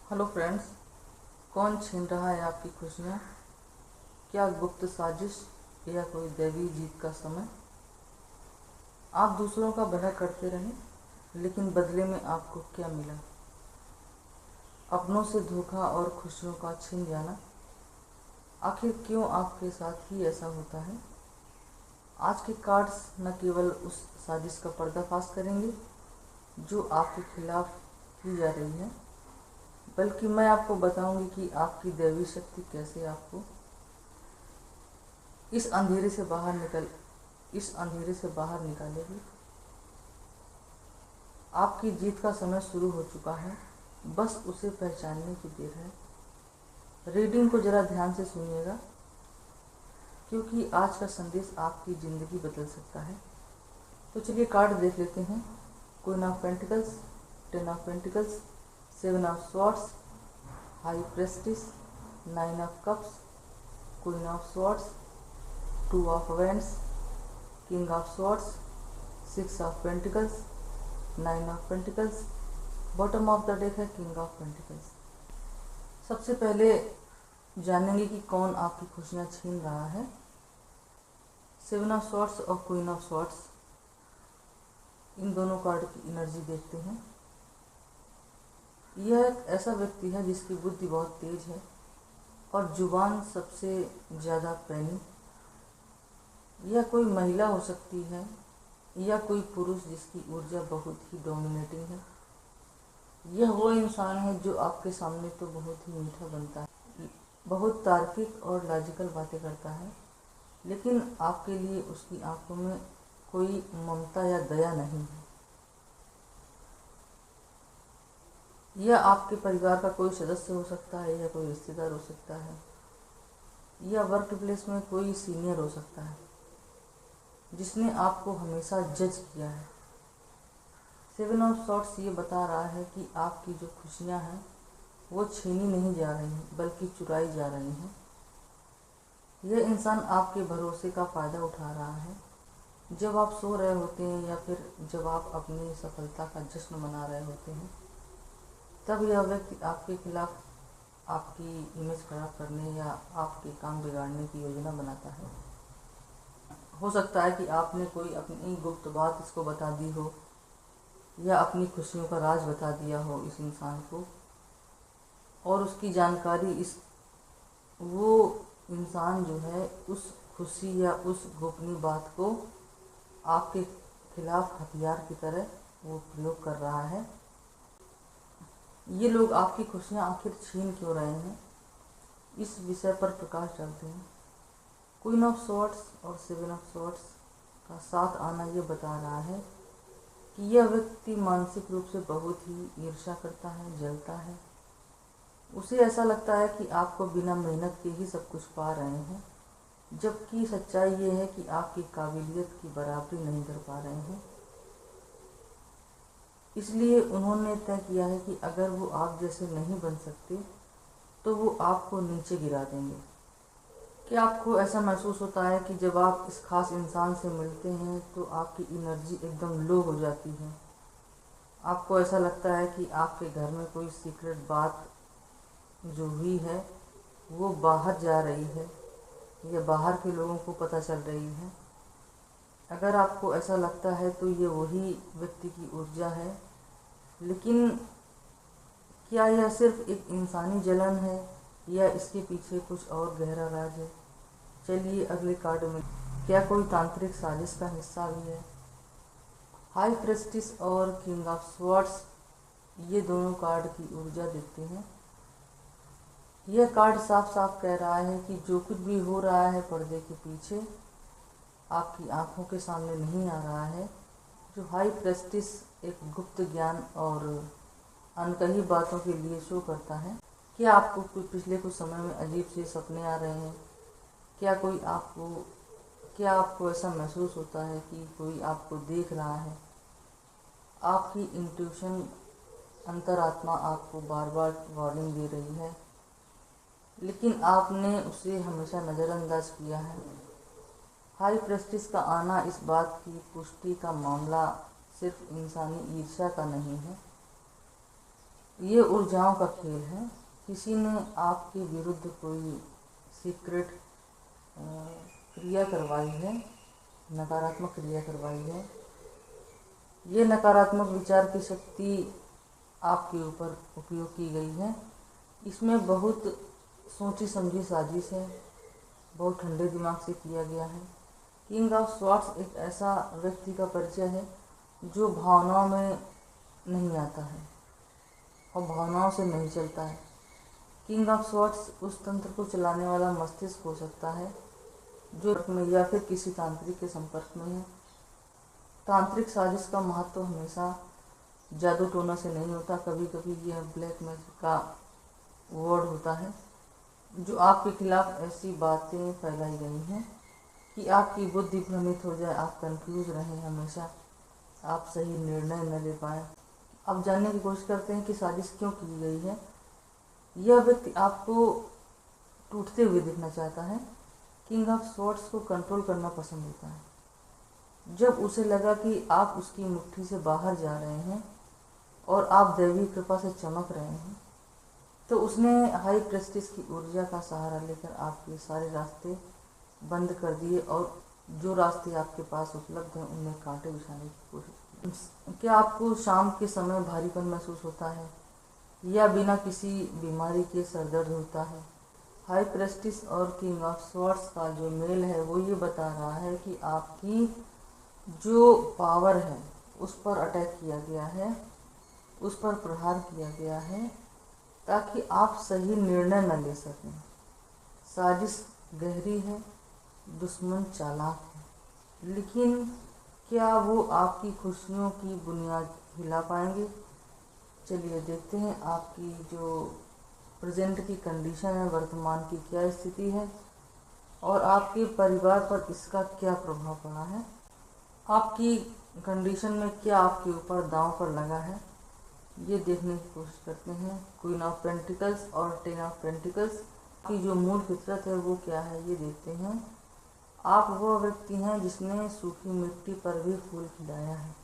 Hello friends. कौन छीन रहा है आपकी खुशियाँ? क्या गुप्त साजिश या कोई दैवी जीत का समय? आप दूसरों का भला करते रहे, लेकिन बदले में आपको क्या मिला? अपनों से धोखा और खुशियों का छीन जाना। आखिर क्यों आपके साथ ही ऐसा होता है? आज के कार्ड्स न केवल उस साजिश का पर्दाफाश करेंगे जो आपके खिलाफ की जा रही है, बल्कि मैं आपको बताऊंगी कि आपकी दैवी शक्ति कैसे आपको इस अंधेरे से बाहर निकालेगी। आपकी जीत का समय शुरू हो चुका है, बस उसे पहचानने की देर है। रीडिंग को जरा ध्यान से सुनिएगा, क्योंकि आज का संदेश आपकी ज़िंदगी बदल सकता है। तो चलिए कार्ड देख लेते हैं। Queen of pentacles, 10 of pentacles, 7 of swords, high prestige, 9 of cups, queen of swords, 2 of wands, king of swords, 6 of pentacles, 9 of pentacles. Bottom of the deck है किंग ऑफ पेंटिकल्स। सबसे पहले जानेंगे कि कौन आपकी खुशियाँ छीन रहा है। 7 ऑफ स्वॉर्ड्स और क्वीन ऑफ स्वॉर्ड्स, इन दोनों कार्ड की एनर्जी देखते हैं। यह एक ऐसा व्यक्ति है जिसकी बुद्धि बहुत तेज है और जुबान सबसे ज़्यादा पैनी। यह कोई महिला हो सकती है या कोई पुरुष जिसकी ऊर्जा बहुत ही डोमिनेटिंग है। यह वो इंसान है जो आपके सामने तो बहुत ही मीठा बनता है, बहुत तार्किक और लॉजिकल बातें करता है, लेकिन आपके लिए उसकी आंखों में कोई ममता या दया नहीं है। यह आपके परिवार का कोई सदस्य हो सकता है या कोई रिश्तेदार हो सकता है, या वर्क प्लेस में कोई सीनियर हो सकता है जिसने आपको हमेशा जज किया है। 7 ऑफ स्वॉर्ड्स ये बता रहा है कि आपकी जो खुशियाँ हैं वो छीनी नहीं जा रही हैं, बल्कि चुराई जा रही हैं। यह इंसान आपके भरोसे का फ़ायदा उठा रहा है। जब आप सो रहे होते हैं या फिर जब आप अपनी सफलता का जश्न मना रहे होते हैं, तब यह व्यक्ति आपके खिलाफ आपकी इमेज खराब करने या आपके काम बिगाड़ने की योजना बनाता है। हो सकता है कि आपने कोई अपनी गुप्त बात इसको बता दी हो या अपनी खुशियों का राज बता दिया हो इस इंसान को, और उसकी जानकारी वो इंसान जो है उस खुशी या उस गोपनीय बात को आपके खिलाफ हथियार की तरह वो प्रयोग कर रहा है। ये लोग आपकी खुशियाँ आखिर छीन क्यों रहे हैं, इस विषय पर प्रकाश डालते हैं। क्वीन ऑफ स्वॉर्ड्स और 7 ऑफ स्वॉर्ड्स का साथ आना ये बता रहा है कि यह व्यक्ति मानसिक रूप से बहुत ही ईर्ष्या करता है, जलता है। उसे ऐसा लगता है कि आपको बिना मेहनत के ही सब कुछ पा रहे हैं, जबकि सच्चाई ये है कि आपकी काबिलियत की बराबरी नहीं कर पा रहे हैं। इसलिए उन्होंने तय किया है कि अगर वो आप जैसे नहीं बन सकते तो वो आपको नीचे गिरा देंगे। क्या आपको ऐसा महसूस होता है कि जब आप इस खास इंसान से मिलते हैं तो आपकी एनर्जी एकदम लो हो जाती है? आपको ऐसा लगता है कि आपके घर में कोई सीक्रेट बात जो हुई है वो बाहर जा रही है या बाहर के लोगों को पता चल रही है। अगर आपको ऐसा लगता है तो ये वही व्यक्ति की ऊर्जा है, लेकिन क्या यह सिर्फ एक इंसानी जलन है या इसके पीछे कुछ और गहरा राज है? चलिए अगले कार्ड में, क्या कोई तांत्रिक साजिश का हिस्सा भी है? हाई प्रेस्टिस और किंग ऑफ स्वॉर्ड्स, ये दोनों कार्ड की ऊर्जा देखते हैं। यह कार्ड साफ साफ कह रहा है कि जो कुछ भी हो रहा है पर्दे के पीछे आपकी आंखों के सामने नहीं आ रहा है। जो हाई प्रेस्टिस एक गुप्त ज्ञान और अनकही बातों के लिए शो करता है। क्या आपको पिछले कुछ समय में अजीब से सपने आ रहे हैं? क्या आपको ऐसा महसूस होता है कि कोई आपको देख रहा है? आपकी इंट्यूशन, अंतरात्मा आपको बार बार वार्निंग दे रही है, लेकिन आपने उसे हमेशा नज़रअंदाज किया है। हाई प्रेस्टिस का आना इस बात की पुष्टि का मामला सिर्फ इंसानी ईर्ष्या का नहीं है, ये ऊर्जाओं का खेल है। किसी ने आपके विरुद्ध कोई सीक्रेट क्रिया करवाई है, नकारात्मक क्रिया करवाई है। ये नकारात्मक विचार की शक्ति आपके ऊपर उपयोग की गई है। इसमें बहुत सोची समझी साजिश है, बहुत ठंडे दिमाग से किया गया है। किंग ऑफ स्वॉर्ड्स एक ऐसा व्यक्ति का परिचय है जो भावनाओं में नहीं आता है और भावनाओं से नहीं चलता है। किंग ऑफ स्वॉर्ड्स उस तंत्र को चलाने वाला मस्तिष्क हो सकता है जो में या फिर किसी तांत्रिक के संपर्क में है। तांत्रिक साजिश का महत्व हमेशा जादू टोना से नहीं होता। कभी कभी यह ब्लैक मैजिक का वर्ड होता है जो आपके खिलाफ ऐसी बातें फैलाई गई हैं कि आपकी बुद्धि भ्रमित हो जाए, आप कंफ्यूज रहें, हमेशा आप सही निर्णय न ले पाएँ। आप जानने की कोशिश करते हैं कि साजिश क्यों की गई है। यह व्यक्ति आपको टूटते हुए देखना चाहता है। किंग ऑफ स्वॉर्ड्स को कंट्रोल करना पसंद होता है। जब उसे लगा कि आप उसकी मुट्ठी से बाहर जा रहे हैं और आप दैवी कृपा से चमक रहे हैं, तो उसने हाई प्रेस्टिज की ऊर्जा का सहारा लेकर आपके सारे रास्ते बंद कर दिए और जो रास्ते आपके पास उपलब्ध हैं उनमें कांटे बिछाने की कोशिश की। क्या आपको शाम के समय भारीपन महसूस होता है या बिना किसी बीमारी के सरदर्द होता है? हाई प्रेस्टिज और किंग ऑफ स्वॉर्ड्स का जो मेल है वो ये बता रहा है कि आपकी जो पावर है उस पर अटैक किया गया है, उस पर प्रहार किया गया है ताकि आप सही निर्णय न ले सकें। साजिश गहरी है, दुश्मन चालाक है, लेकिन क्या वो आपकी खुशियों की बुनियाद हिला पाएंगे? चलिए देखते हैं आपकी जो प्रेजेंट की कंडीशन है, वर्तमान की क्या स्थिति है और आपके परिवार पर इसका क्या प्रभाव पड़ा है। आपकी कंडीशन में क्या आपके ऊपर दांव पर लगा है, ये देखने की कोशिश करते हैं। क्वीन ऑफ पेंटिकल्स और टेन ऑफ पेंटिकल्स की जो मूल फितरत है वो क्या है, ये देखते हैं। आप वो व्यक्ति हैं जिसने सूखी मिट्टी पर भी फूल खिलाया है।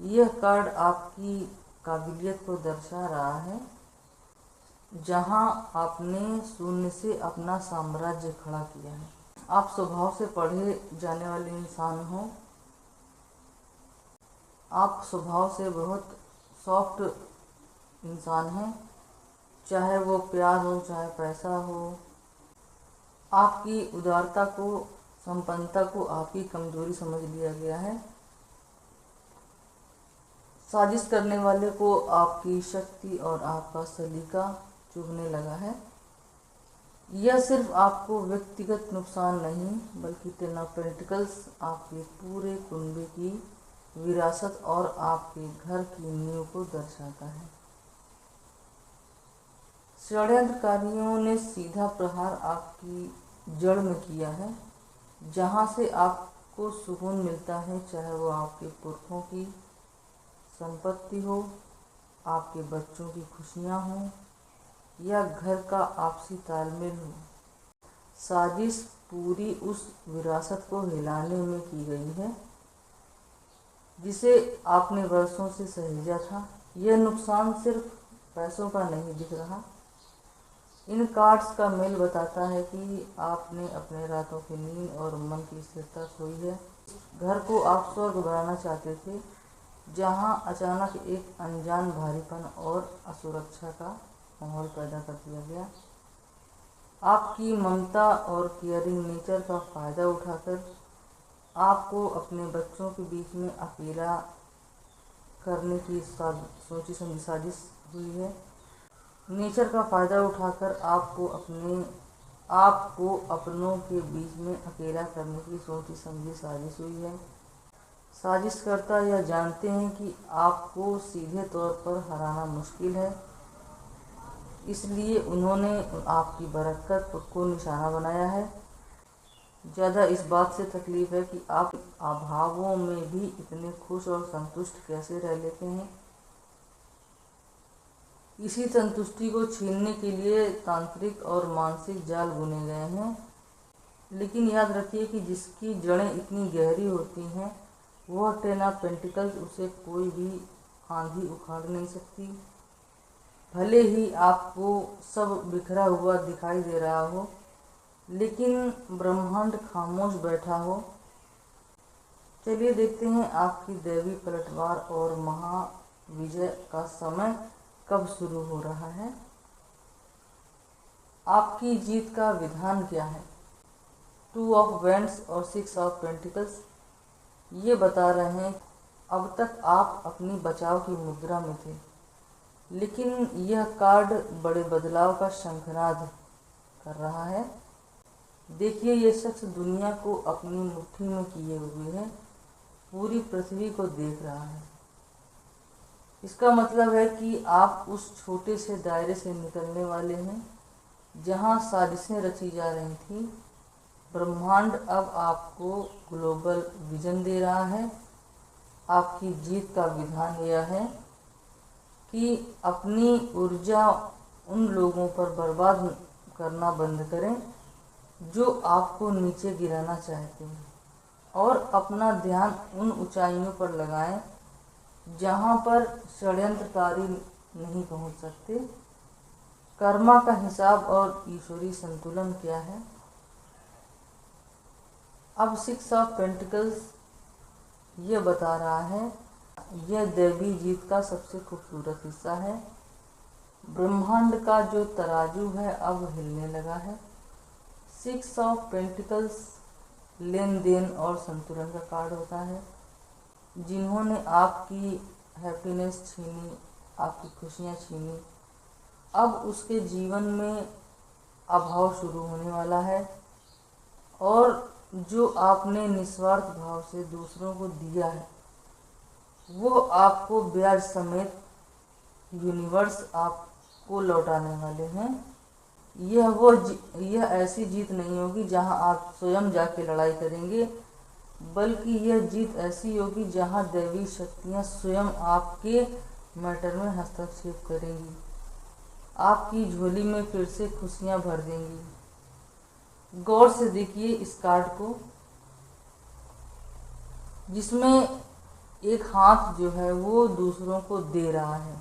यह कार्ड आपकी काबिलियत को दर्शा रहा है, जहां आपने शून्य से अपना साम्राज्य खड़ा किया है। आप स्वभाव से पढ़े जाने वाले इंसान हो। आप स्वभाव से बहुत सॉफ्ट इंसान हैं, चाहे वो प्यार हो चाहे पैसा हो। आपकी उदारता को, संपन्नता को आपकी कमजोरी समझ लिया गया है। साजिश करने वाले को आपकी शक्ति और आपका सलीका चुभने लगा है। यह सिर्फ आपको व्यक्तिगत नुकसान नहीं बल्कि टेन ऑफ पेंटिकल्स आपके पूरे कुनबे की विरासत और आपके घर की नींव को दर्शाता है। षड्यंत्रकारियों ने सीधा प्रहार आपकी जड़ में किया है, जहां से आपको सुकून मिलता है, चाहे वो आपके पुरखों की संपत्ति हो, आपके बच्चों की खुशियां हों या घर का आपसी तालमेल हो। साजिश पूरी उस विरासत को हिलाने में की गई है जिसे आपने वर्षों से सहेजा था। यह नुकसान सिर्फ पैसों का नहीं दिख रहा। इन कार्ड्स का मेल बताता है कि आपने अपने रातों की नींद और मन की स्थिरता खोई है। घर को आप स्वर्ग बनाना चाहते थे, जहां अचानक एक अनजान भारीपन और असुरक्षा का माहौल पैदा कर दिया गया। आपकी ममता और केयरिंग नेचर का फ़ायदा उठाकर आपको अपने बच्चों के बीच में अकेला करने की सोची समझी साजिश हुई है। नेचर का फ़ायदा उठाकर आपको अपनों के बीच में अकेला करने की सोची समझी साजिश हुई है। साजिशकर्ता यह जानते हैं कि आपको सीधे तौर पर हराना मुश्किल है, इसलिए उन्होंने आपकी बरकत को निशाना बनाया है। ज़्यादा इस बात से तकलीफ है कि आप अभावों में भी इतने खुश और संतुष्ट कैसे रह लेते हैं। इसी संतुष्टि को छीनने के लिए तांत्रिक और मानसिक जाल बुने गए हैं, लेकिन याद रखिए कि जिसकी जड़ें इतनी गहरी होती हैं वह टेन ऑफ पेंटिकल्स उसे कोई भी आंधी उखाड़ नहीं सकती। भले ही आपको सब बिखरा हुआ दिखाई दे रहा हो, लेकिन ब्रह्मांड खामोश बैठा हो। चलिए देखते हैं आपकी दैवी पलटवार और महाविजय का समय कब शुरू हो रहा है। आपकी जीत का विधान क्या है? 2 ऑफ वैंड्स और 6 ऑफ पेंटिकल्स ये बता रहे हैं अब तक आप अपनी बचाव की मुद्रा में थे, लेकिन यह कार्ड बड़े बदलाव का शंखनाद कर रहा है। देखिए, ये शख्स दुनिया को अपनी मुट्ठी में किए हुए है, पूरी पृथ्वी को देख रहा है। इसका मतलब है कि आप उस छोटे से दायरे से निकलने वाले हैं जहां साजिशें रची जा रही थी। ब्रह्मांड अब आपको ग्लोबल विजन दे रहा है। आपकी जीत का विधान यह है कि अपनी ऊर्जा उन लोगों पर बर्बाद करना बंद करें जो आपको नीचे गिराना चाहते हैं, और अपना ध्यान उन ऊंचाइयों पर लगाएं जहां पर षड्यंत्रकारी नहीं पहुंच सकते। कर्मा का हिसाब और ईश्वरीय संतुलन क्या है? अब 6 ऑफ पेंटिकल्स ये बता रहा है, यह दैवी जीत का सबसे खूबसूरत हिस्सा है। ब्रह्मांड का जो तराजू है अब हिलने लगा है। 6 ऑफ पेंटिकल्स लेन देन और संतुलन का कार्ड होता है। जिन्होंने आपकी हैप्पीनेस छीनी, आपकी खुशियाँ छीनी, अब उसके जीवन में अभाव शुरू होने वाला है, और जो आपने निस्वार्थ भाव से दूसरों को दिया है वो आपको ब्याज समेत यूनिवर्स आपको लौटाने वाले हैं। यह ऐसी जीत नहीं होगी जहां आप स्वयं जाके लड़ाई करेंगे, बल्कि यह जीत ऐसी होगी जहां दैवी शक्तियां स्वयं आपके मैटर में हस्तक्षेप करेंगी, आपकी झोली में फिर से खुशियां भर देंगी। गौर से देखिए इस कार्ड को, जिसमें एक हाथ जो है वो दूसरों को दे रहा है।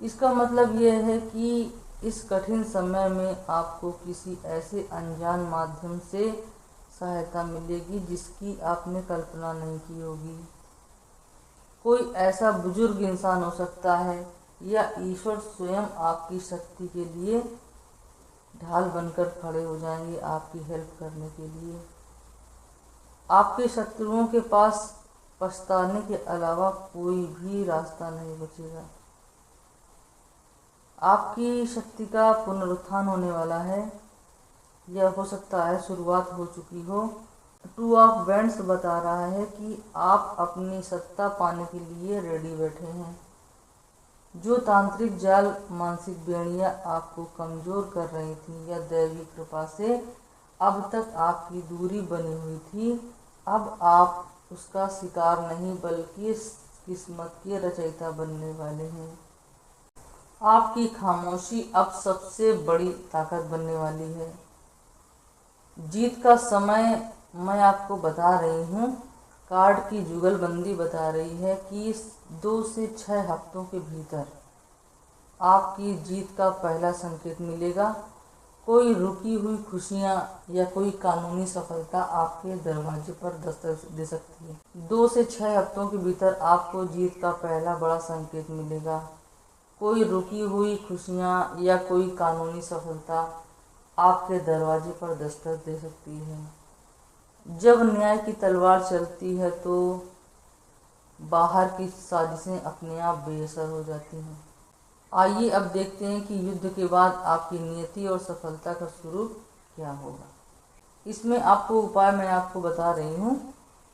इसका मतलब यह है कि इस कठिन समय में आपको किसी ऐसे अनजान माध्यम से सहायता मिलेगी जिसकी आपने कल्पना नहीं की होगी। कोई ऐसा बुजुर्ग इंसान हो सकता है, या ईश्वर स्वयं आपकी शक्ति के लिए ढाल बनकर खड़े हो जाएंगे आपकी हेल्प करने के लिए। आपके शत्रुओं के पास पछताने के अलावा कोई भी रास्ता नहीं बचेगा। आपकी शक्ति का पुनरुत्थान होने वाला है, यह हो सकता है शुरुआत हो चुकी हो। 2 ऑफ वैंड्स बता रहा है कि आप अपनी सत्ता पाने के लिए रेडी बैठे हैं। जो तांत्रिक जाल, मानसिक बेड़ियां आपको कमजोर कर रही थी या दैवी कृपा से अब तक आपकी दूरी बनी हुई थी, अब आप उसका शिकार नहीं बल्कि किस्मत के रचयिता बनने वाले हैं। आपकी खामोशी अब सबसे बड़ी ताकत बनने वाली है। जीत का समय मैं आपको बता रही हूँ, कार्ड की जुगलबंदी बता रही है कि 2 से 6 हफ्तों के भीतर आपकी जीत का पहला संकेत मिलेगा। कोई रुकी हुई खुशियाँ या कोई कानूनी सफलता आपके दरवाजे पर दस्तक दे सकती है। 2 से 6 हफ्तों के भीतर आपको जीत का पहला बड़ा संकेत मिलेगा। कोई रुकी हुई खुशियाँ या कोई कानूनी सफलता आपके दरवाजे पर दस्तक दे सकती है। जब न्याय की तलवार चलती है तो बाहर की साजिशें अपने आप बेअसर हो जाती हैं। आइए अब देखते हैं कि युद्ध के बाद आपकी नियति और सफलता का स्वरूप क्या होगा। इसमें आपको उपाय मैं आपको बता रही हूँ।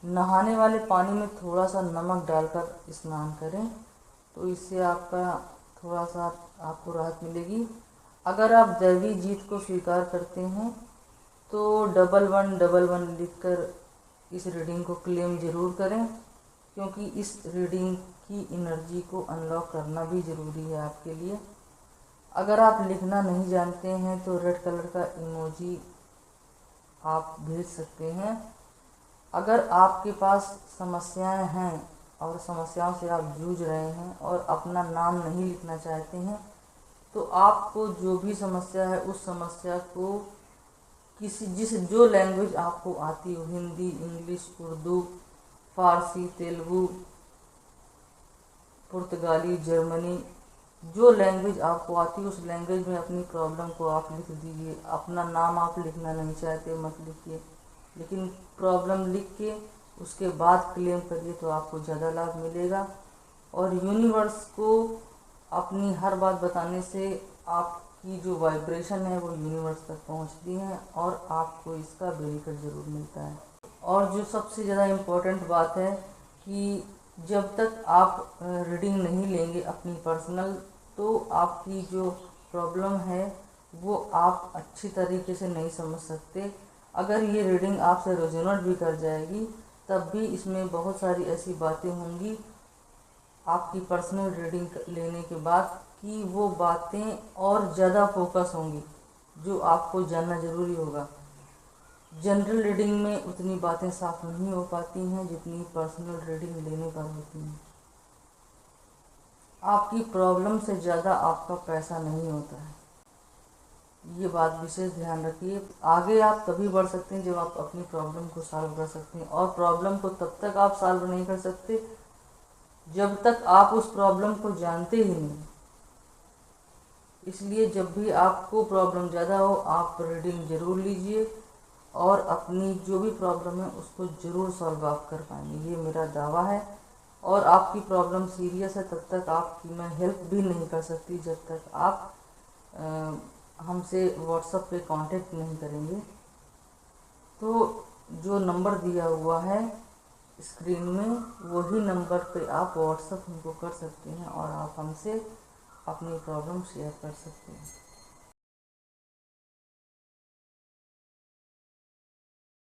नहाने वाले पानी में थोड़ा सा नमक डालकर स्नान करें, तो इससे आपका थोड़ा सा आपको राहत मिलेगी। अगर आप दैवी जीत को स्वीकार करते हैं तो 1111 लिखकर इस रीडिंग को क्लेम ज़रूर करें, क्योंकि इस रीडिंग की एनर्जी को अनलॉक करना भी ज़रूरी है आपके लिए। अगर आप लिखना नहीं जानते हैं तो रेड कलर का इमोजी आप भेज सकते हैं। अगर आपके पास समस्याएं हैं और समस्याओं से आप जूझ रहे हैं और अपना नाम नहीं लिखना चाहते हैं, तो आपको जो भी समस्या है उस समस्या को जो लैंग्वेज आपको आती हो, हिंदी, इंग्लिश, उर्दू, फारसी, तेलुगु, पुर्तगाली, जर्मनी, जो लैंग्वेज आपको आती है उस लैंग्वेज में अपनी प्रॉब्लम को आप लिख दीजिए। अपना नाम आप लिखना नहीं चाहते मत लिखिए, लेकिन प्रॉब्लम लिख के उसके बाद क्लेम करिए तो आपको ज़्यादा लाभ मिलेगा। और यूनिवर्स को अपनी हर बात बताने से आपकी जो वाइब्रेशन है वो यूनिवर्स तक पहुंचती है और आपको इसका बेनिफिट ज़रूर मिलता है। और जो सबसे ज़्यादा इम्पोर्टेंट बात है कि जब तक आप रीडिंग नहीं लेंगे अपनी पर्सनल, तो आपकी जो प्रॉब्लम है वो आप अच्छी तरीके से नहीं समझ सकते। अगर ये रीडिंग आपसे रेजोनेट भी कर जाएगी तब भी इसमें बहुत सारी ऐसी बातें होंगी आपकी पर्सनल रीडिंग लेने के बाद कि वो बातें और ज़्यादा फोकस होंगी जो आपको जानना ज़रूरी होगा। जनरल रीडिंग में उतनी बातें साफ नहीं हो पाती हैं जितनी पर्सनल रीडिंग लेने पर होती हैं। आपकी प्रॉब्लम से ज़्यादा आपका पैसा नहीं होता है, ये बात विशेष ध्यान रखिए। आगे आप तभी बढ़ सकते हैं जब आप अपनी प्रॉब्लम को सॉल्व कर सकते हैं, और प्रॉब्लम को तब तक आप सॉल्व नहीं कर सकते जब तक आप उस प्रॉब्लम को जानते ही नहीं। इसलिए जब भी आपको प्रॉब्लम ज़्यादा हो आप रीडिंग ज़रूर लीजिए और अपनी जो भी प्रॉब्लम है उसको ज़रूर सॉल्व आप कर पाएंगे, ये मेरा दावा है। और आपकी प्रॉब्लम सीरियस है तब तक आपकी मैं हेल्प भी नहीं कर सकती जब तक आप हमसे व्हाट्सएप पे कांटेक्ट नहीं करेंगे। तो जो नंबर दिया हुआ है स्क्रीन में वही नंबर पे आप व्हाट्सएप हमको कर सकते हैं और आप हमसे अपनी प्रॉब्लम शेयर कर सकते हैं।